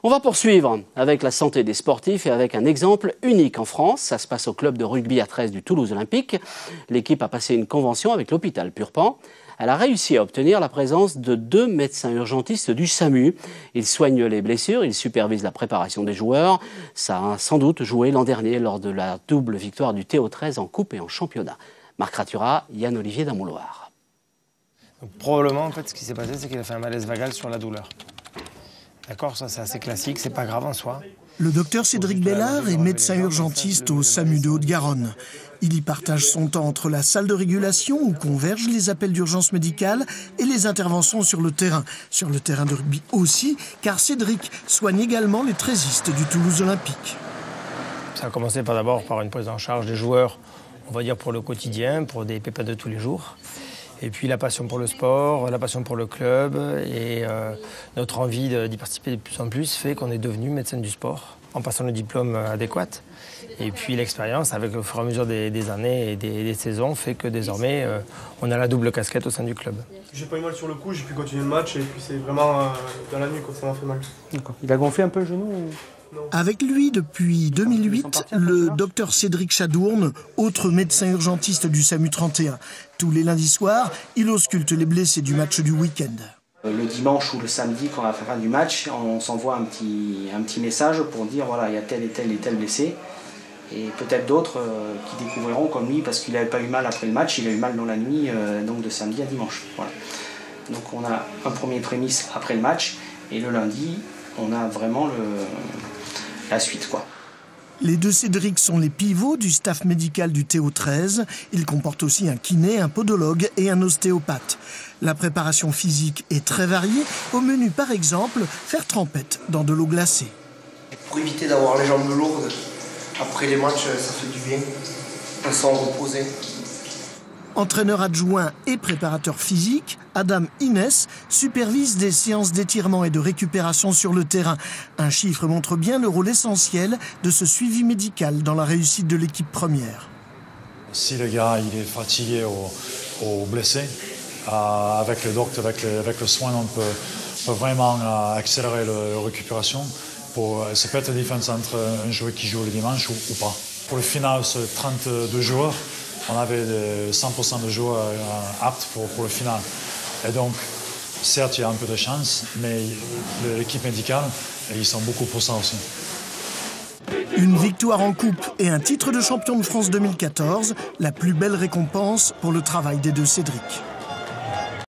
On va poursuivre avec la santé des sportifs et avec un exemple unique en France. Ça se passe au club de rugby à 13 du Toulouse Olympique. L'équipe a passé une convention avec l'hôpital Purpan. Elle a réussi à obtenir la présence de 2 médecins urgentistes du SAMU. Ils soignent les blessures, ils supervisent la préparation des joueurs. Ça a sans doute joué l'an dernier lors de la double victoire du TO13 en coupe et en championnat. Marc Ratura, Yann-Olivier Damouloir. Probablement, en fait, ce qui s'est passé, c'est qu'il a fait un malaise vagal sur la douleur. D'accord, ça c'est assez classique, c'est pas grave en soi. Le docteur Cédric Bellard est médecin urgentiste au SAMU de Haute-Garonne. Il y partage son temps entre la salle de régulation où convergent les appels d'urgence médicale et les interventions sur le terrain. Sur le terrain de rugby aussi, car Cédric soigne également les trésistes du Toulouse Olympique. Ça a commencé d'abord par une prise en charge des joueurs, on va dire pour le quotidien, pour des pépins de tous les jours. Et puis la passion pour le sport, la passion pour le club et notre envie d'y participer de plus en plus fait qu'on est devenu médecin du sport en passant le diplôme adéquat. Et puis l'expérience, avec le fur et à mesure des années et des saisons, fait que désormais on a la double casquette au sein du club. J'ai pas eu mal sur le coup, j'ai pu continuer le match et puis c'est vraiment dans la nuit que ça m'a fait mal. Il a gonflé un peu le genou ou... Avec lui, depuis 2008, le docteur Cédric Chadourne, autre médecin urgentiste du SAMU 31. Tous les lundis soirs, il ausculte les blessés du match du week-end. Le dimanche ou le samedi, quand à la fin du match, on s'envoie un petit message pour dire voilà, il y a tel et tel blessé. Et peut-être d'autres qui découvriront comme lui, parce qu'il n'avait pas eu mal après le match, il a eu mal dans la nuit, donc de samedi à dimanche. Voilà. Donc on a un premier prémisse après le match, et le lundi, on a vraiment la suite, quoi. Les deux Cédric sont les pivots du staff médical du TO13. Ils comportent aussi un kiné, un podologue et un ostéopathe. La préparation physique est très variée. Au menu, par exemple, faire trempette dans de l'eau glacée. Pour éviter d'avoir les jambes lourdes, après les matchs, ça fait du bien. On s'en reposer. Entraîneur adjoint et préparateur physique, Adam Inès supervise des séances d'étirement et de récupération sur le terrain. Un chiffre montre bien le rôle essentiel de ce suivi médical dans la réussite de l'équipe première. Si le gars il est fatigué ou blessé, avec le docteur, avec le soin, on peut vraiment accélérer la récupération. Ça peut être la différence entre un joueur qui joue le dimanche ou pas. Pour le final, c'est 32 joueurs. On avait 100% de joueurs aptes pour le final. Et donc, certes, il y a un peu de chance, mais l'équipe médicale, ils sont beaucoup pour ça aussi. Une victoire en coupe et un titre de champion de France 2014, la plus belle récompense pour le travail des deux Cédric.